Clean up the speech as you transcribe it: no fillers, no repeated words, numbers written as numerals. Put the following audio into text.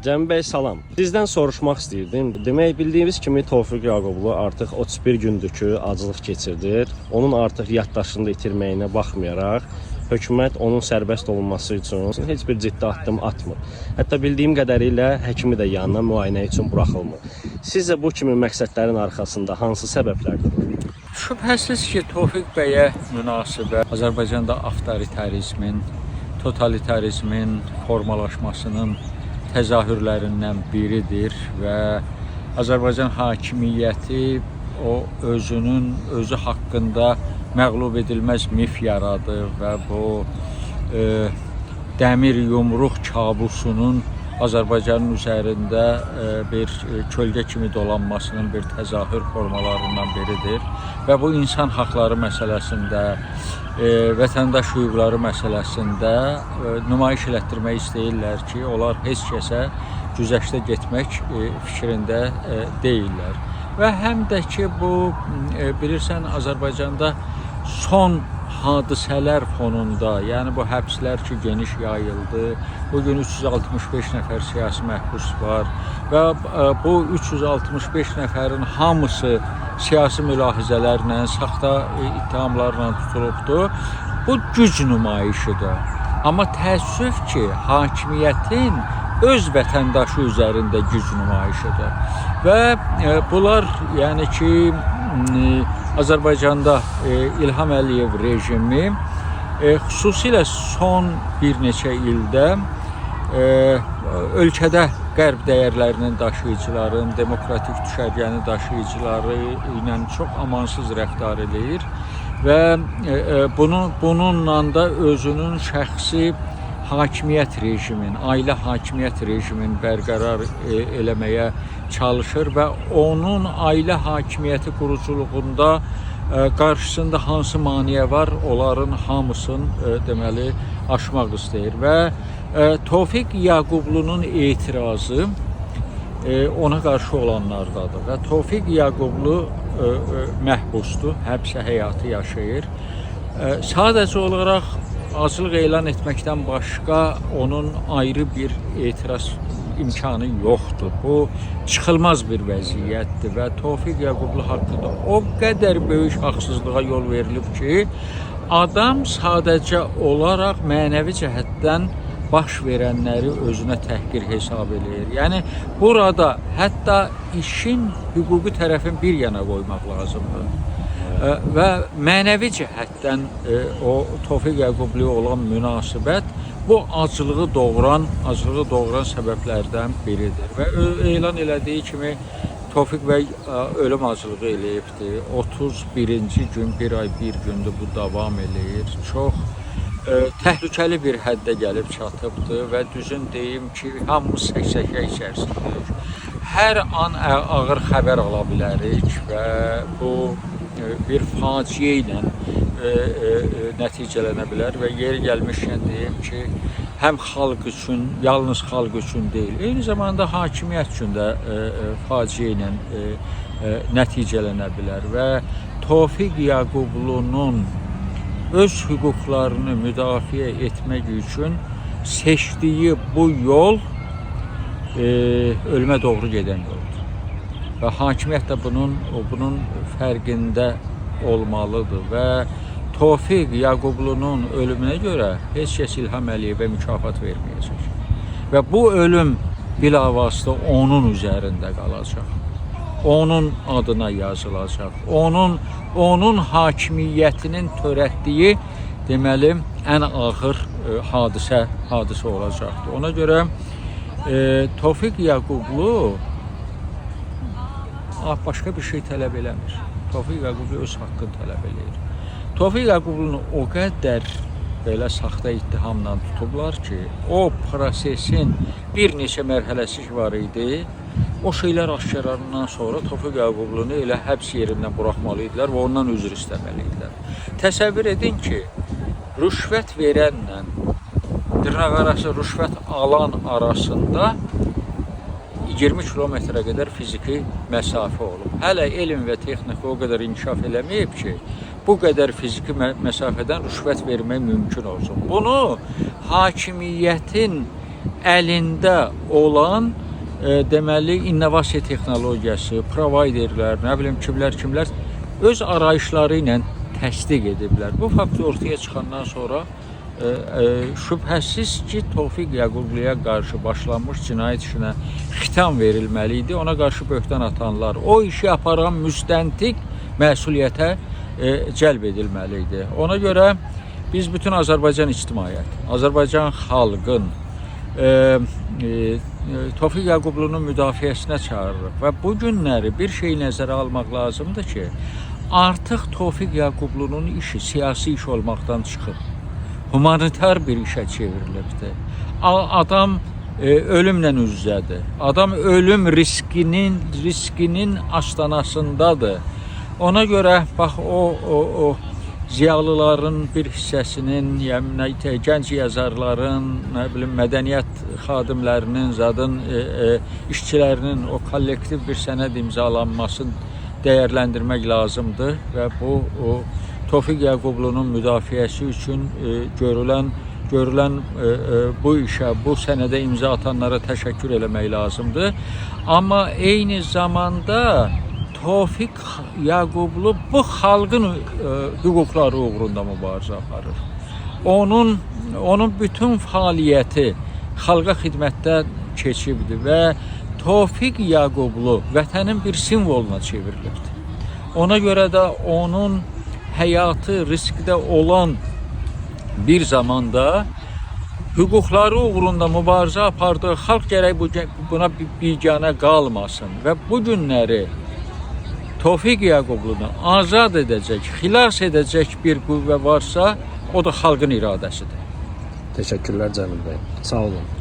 Cəmi bəy, salam. Sizdən soruşmaq istəyirdim. Demək, bildiyimiz kimi Tofiq Yaqublu artıq 31 gündür ki, aclıq keçirdir. Onun artıq yaddaşını itirməyinə baxmayaraq, hökumət onun sərbəst olunması üçün heç bir ciddi addım atmır. Hətta bildiyim qədərilə həkimi də yanına müayinə üçün buraxılmır. Sizcə bu kimi məqsədlərin arxasında hansı səbəblərdir? Şübhəsiz ki, Tofiq bəyə münasibət Azərbaycanda avtoritarizmin, totalitarizmin formalaşmasının təzahürlərindən biridir və Azərbaycan hakimiyyəti o özü haqqında məğlub edilməz mif yaradır və bu dəmir yumruq kabusunun Azərbaycanın üzərində bir kölgə kimi dolanmasının bir təzahür formalarından biridir və bu insan haqları məsələsində, vətəndaş hüquqları məsələsində nümayiş elətdirmək istəyirlər ki, onlar heç kəsə güzəştə getmək fikrində deyirlər. Və həm də ki, bu bilirsən, Azərbaycanda son hadisələr fonunda, yəni bu həbslər ki, geniş yayıldı, bugün 365 nəfər siyasi məhbus var və bu 365 nəfərin hamısı siyasi mülahizələrlə, saxta ittihamlarla tutulubdur. Bu güc nümayişidir. Amma təəssüf ki, hakimiyyətin öz vətəndaşı üzərində güc nümayişidir. Və bunlar, yəni ki, Azərbaycanda İlham Əliyev rejimi xüsusilə son bir neçə ildə ölkədə qərb dəyərlərinin daşıyıcıların, demokratik düşərgəni daşıyıcıları ilə çox amansız rəftar edir və bununla da özünün şəxsi hakimiyyət rejimin, ailə hakimiyyət rejimin bərqərar eləməyə çalışır və onun ailə hakimiyyəti quruculuğunda qarşısında hansı maneə var, onların hamısını deməli aşmaq istəyir və Tofiq Yaqublunun etirazı ona qarşı olanlardadır və Tofiq Yaqublu məhbusdur, həbsə həyatı yaşayır. Sadəcə olaraq aclıq elan etməkdən başqa onun ayrı bir etiraz imkanı yoxdur. Bu çıxılmaz bir vəziyyətdir və Tofiq Yaqublu haqqında o qədər böyük haqsızlığa yol verilib ki, adam sadəcə olaraq mənəvi cəhətdən baş verənləri özünə təhqir hesab edir. Yəni burada hətta işin hüquqi tərəfini bir yana qoymaq lazımdır. Və mənəvi cəhətdən o Tofiq Yaqubluya olan münasibət bu acılığı doğuran səbəblərdən biridir. Və elan elədiyi kimi Tofiq bəy ölüm acılığı eləyibdir. 31-ci gün, bir ay, bir gündür bu davam eləyir. Çox təhlükəli bir həddə gəlib çatıbdır və düzün deyim ki, hamımız səksəkə içərisindəyik. Hər an ağır xəbər ala bilərik və bu bir faciə ilə nəticələnə bilər və yeri gəlmişkən deyim ki, həm xalq üçün, yalnız xalq üçün deyil, eyni zamanda hakimiyyət üçün də faciə ilə nəticələnə bilər və Tofiq Yaqublunun öz hüquqlarını müdafiə etmək üçün seçdiyi bu yol ölümə doğru gedən yoldur. Və hakimiyyət də bunun fərqində olmalıdır və Tofiq Yaqublunun ölümünə görə heç kəs İlham Əliyevə mükafat verməyəcək. Və bu ölüm bilavasitə onun üzərində qalacaq. Onun adına yazılacaq. Onun hakimiyyətinin törətdiyi deməli ən ağır hadisə olacaqdır. Ona görə Tofiq Yaqublu başqa bir şey tələb eləmir. Tofiq Yaqublu öz haqqını tələb eləyir. Tofiq Yaqublunu o qədər belə saxta ittihamla tutublar ki, o prosesin bir neçə mərhələsi var idi. O şeylər aşkarlanandan sonra Tofiq Yaqublunu elə həbs yerindən buraxmalı idilər və ondan üzr istəməli idilər. Təsəvvür edin ki, rüşvət verənlə dırnaqarası rüşvət alan arasında 20 kilometrə qədər fiziki məsafə olub. Hələ elm və texnika o qədər inkişaf eləməyib ki, bu qədər fiziki məsafədən rüşvət vermək mümkün olsun. Bunu hakimiyyətin əlində olan deməli innovasiya texnologiyası, providerlər, nə bilim kimlər öz arayışları ilə təsdiq ediblər. Bu fakt ortaya çıxandan sonra şübhəsiz ki, Tofiq Yaqubluya qarşı başlanmış cinayət işinə xitam verilməli idi. Ona qarşı böhtan atanlar, o işi aparan müstəntiq məsuliyyətə cəlb edilməli idi. Ona görə biz bütün Azərbaycan ictimaiyyəti, Azərbaycan xalqın Tofiq Yaqublunun müdafiəsinə çağırırıq və bu günləri bir şey nəzərə almaq lazımdır ki, artıq Tofiq Yaqublunun işi siyasi iş olmaqdan çıxıb, humanitar bir işə çevrilibdir. Adam ölümlə üz-üzədir. Adam ölüm riskinin astanasındadır. Ona görə bax o ziyalıların bir hissəsinin, yəni gənc yazarların, nə bilim mədəniyyət xadimlərinin, zadın işçilərinin o kollektiv bir sənəd imzalanmasını dəyərləndirmək lazımdır və bu Tofiq Yaqublunun müdafiəsi üçün görülən bu işə, bu sənədə imza atanlara təşəkkür eləmək lazımdır. Amma eyni zamanda Tofiq Yaqublu bu xalqın hüquqları uğrunda mübarizə aparır. Onun bütün fəaliyyəti xalqa xidmətdə keçibdir və Tofiq Yaqublu vətənin bir simvoluna çevrilibdir. Ona görə də onun həyatı riskdə olan bir zamanda hüquqları uğrunda mübarizə apardığı xalq gərək buna biganə qalmasın və bu günləri Tofiq Yaqublunu azad edəcək, xilas edəcək bir qüvvə varsa, o da xalqın iradəsidir. Təşəkkürlər Cəmil bəy. Sağ olun.